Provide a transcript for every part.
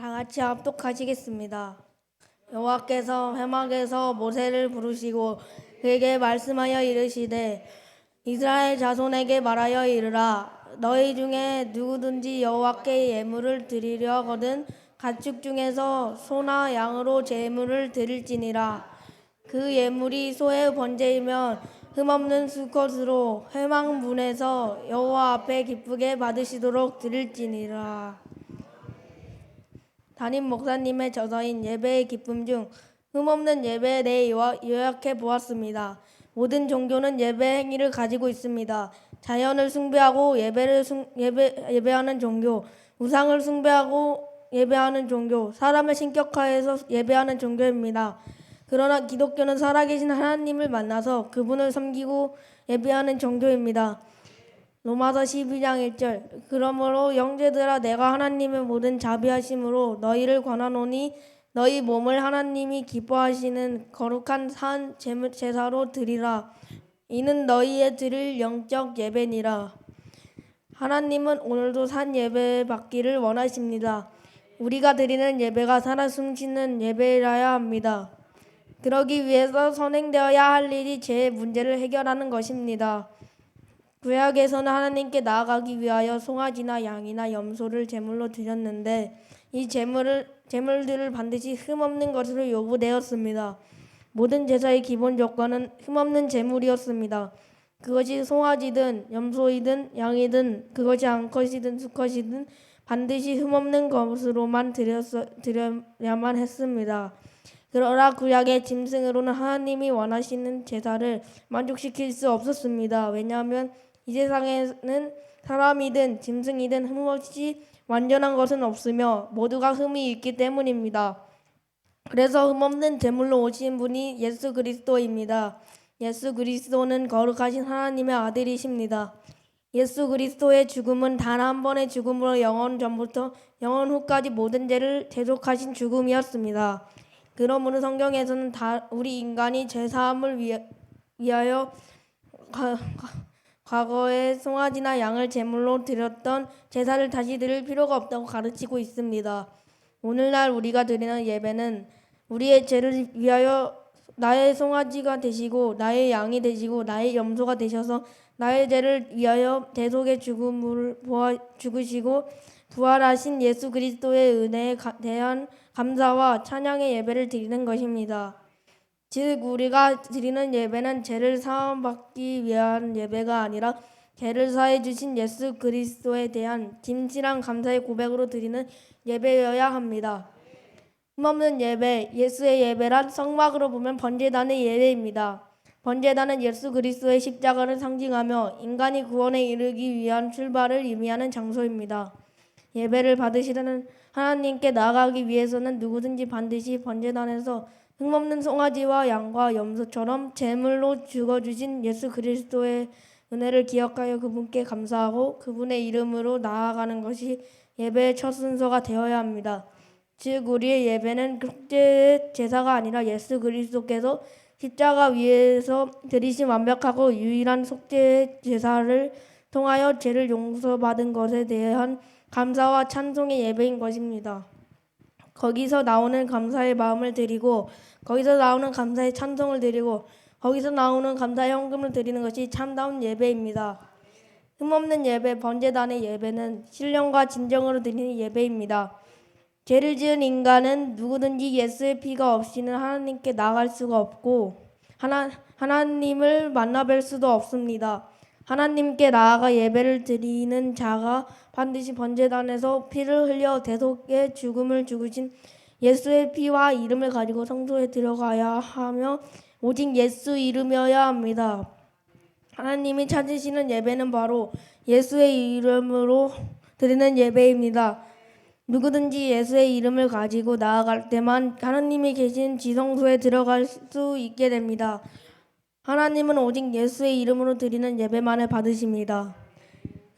다 같이 합독하시겠습니다. 여호와께서 회막에서 모세를 부르시고 그에게 말씀하여 이르시되 이스라엘 자손에게 말하여 이르라. 너희 중에 누구든지 여호와께 예물을 드리려거든 가축 중에서 소나 양으로 제물을 드릴지니라. 그 예물이 소의 번제이면 흠없는 수컷으로 회막 문에서 여호와 앞에 기쁘게 받으시도록 드릴지니라. 담임 목사님의 저서인 예배의 기쁨 중 흠없는 예배에 대해 요약해 보았습니다. 모든 종교는 예배 행위를 가지고 있습니다. 자연을 숭배하고 예배하는 종교, 우상을 숭배하고 예배하는 종교, 사람을 신격화해서 예배하는 종교입니다. 그러나 기독교는 살아계신 하나님을 만나서 그분을 섬기고 예배하는 종교입니다. 로마서 12장 1절 그러므로 형제들아 내가 하나님의 모든 자비하심으로 너희를 권하노니 너희 몸을 하나님이 기뻐하시는 거룩한 산 제사로 드리라. 이는 너희의 드릴 영적 예배니라. 하나님은 오늘도 산 예배 받기를 원하십니다. 우리가 드리는 예배가 살아 숨쉬는 예배라야 합니다. 그러기 위해서 선행되어야 할 일이 죄의 문제를 해결하는 것입니다. 구약에서는 하나님께 나아가기 위하여 송아지나 양이나 염소를 제물로 드렸는데 이 제물들을 반드시 흠없는 것으로 요구되었습니다. 모든 제사의 기본 조건은 흠없는 제물이었습니다. 그것이 송아지든 염소이든 양이든 그것이 암컷이든 수컷이든 반드시 흠없는 것으로만 드려야만 했습니다. 그러나 구약의 짐승으로는 하나님이 원하시는 제사를 만족시킬 수 없었습니다. 왜냐하면 이 세상에는 사람이든 짐승이든 흠없이 완전한 것은 없으며 모두가 흠이 있기 때문입니다. 그래서 흠없는 제물로 오신 분이 예수 그리스도입니다. 예수 그리스도는 거룩하신 하나님의 아들이십니다. 예수 그리스도의 죽음은 단 한 번의 죽음으로 영원 전부터 영원 후까지 모든 죄를 대속하신 죽음이었습니다. 그러므로 성경에서는 우리 인간이 죄사함을 위하여 과거에 송아지나 양을 제물로 드렸던 제사를 다시 드릴 필요가 없다고 가르치고 있습니다. 오늘날 우리가 드리는 예배는 우리의 죄를 위하여 나의 송아지가 되시고 나의 양이 되시고 나의 염소가 되셔서 나의 죄를 위하여 대속의 죽음을 죽으시고 부활하신 예수 그리스도의 은혜에 대한 감사와 찬양의 예배를 드리는 것입니다. 즉 우리가 드리는 예배는 죄를 사함받기 위한 예배가 아니라 죄를 사해 주신 예수 그리스도에 대한 진실한 감사의 고백으로 드리는 예배여야 합니다. 흠없는 예배, 예수의 예배란 성막으로 보면 번제단의 예배입니다. 번제단은 예수 그리스도의 십자가를 상징하며 인간이 구원에 이르기 위한 출발을 의미하는 장소입니다. 예배를 받으시는 하나님께 나아가기 위해서는 누구든지 반드시 번제단에서 흠없는 송아지와 양과 염소처럼 제물로 죽어주신 예수 그리스도의 은혜를 기억하여 그분께 감사하고 그분의 이름으로 나아가는 것이 예배의 첫 순서가 되어야 합니다. 즉 우리의 예배는 속죄의 제사가 아니라 예수 그리스도께서 십자가 위에서 드리신 완벽하고 유일한 속죄의 제사를 통하여 죄를 용서받은 것에 대한 감사와 찬송의 예배인 것입니다. 거기서 나오는 감사의 마음을 드리고 거기서 나오는 감사의 찬송을 드리고 거기서 나오는 감사의 헌금을 드리는 것이 참다운 예배입니다. 흠없는 예배, 번제단의 예배는 신령과 진정으로 드리는 예배입니다. 죄를 지은 인간은 누구든지 예수의 피가 없이는 하나님께 나아갈 수가 없고 하나님을 만나뵐 수도 없습니다. 하나님께 나아가 예배를 드리는 자가 반드시 번제단에서 피를 흘려 대속의 죽음을 죽으신 예수의 피와 이름을 가지고 성소에 들어가야 하며 오직 예수 이름이어야 합니다. 하나님이 찾으시는 예배는 바로 예수의 이름으로 드리는 예배입니다. 누구든지 예수의 이름을 가지고 나아갈 때만 하나님이 계신 지성소에 들어갈 수 있게 됩니다. 하나님은 오직 예수의 이름으로 드리는 예배만을 받으십니다.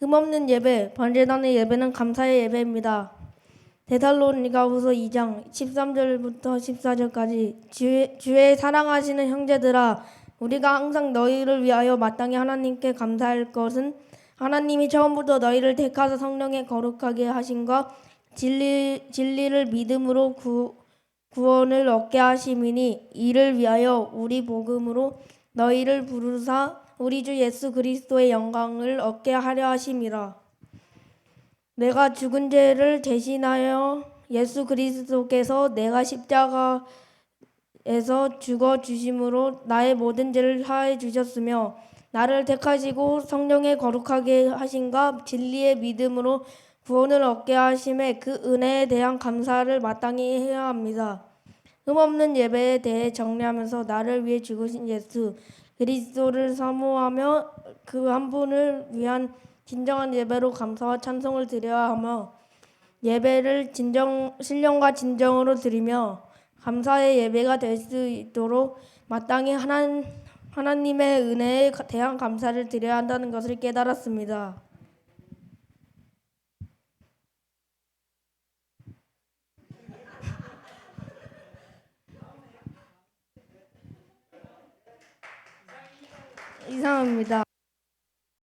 흠없는 예배, 번제단의 예배는 감사의 예배입니다. 데살로니가후서 2장 13절부터 14절까지 주의 사랑하시는 형제들아 우리가 항상 너희를 위하여 마땅히 하나님께 감사할 것은 하나님이 처음부터 너희를 택하사 성령에 거룩하게 하심과 진리를 믿음으로 구원을 얻게 하심이니 이를 위하여 우리 복음으로 너희를 부르사 우리 주 예수 그리스도의 영광을 얻게 하려 하심이라. 내가 죽은 죄를 대신하여 예수 그리스도께서 내가 십자가에서 죽어 주심으로 나의 모든 죄를 사해 주셨으며 나를 택하시고 성령의 거룩하게 하신가 진리의 믿음으로 구원을 얻게 하심에 그 은혜에 대한 감사를 마땅히 해야 합니다. 흠없는 예배에 대해 정리하면서 나를 위해 죽으신 예수 그리스도를 사모하며 그 한 분을 위한 진정한 예배로 감사와 찬송을 드려야 하며 예배를 신령과 진정으로 드리며 감사의 예배가 될 수 있도록 마땅히 하나님의 은혜에 대한 감사를 드려야 한다는 것을 깨달았습니다. 이상입니다.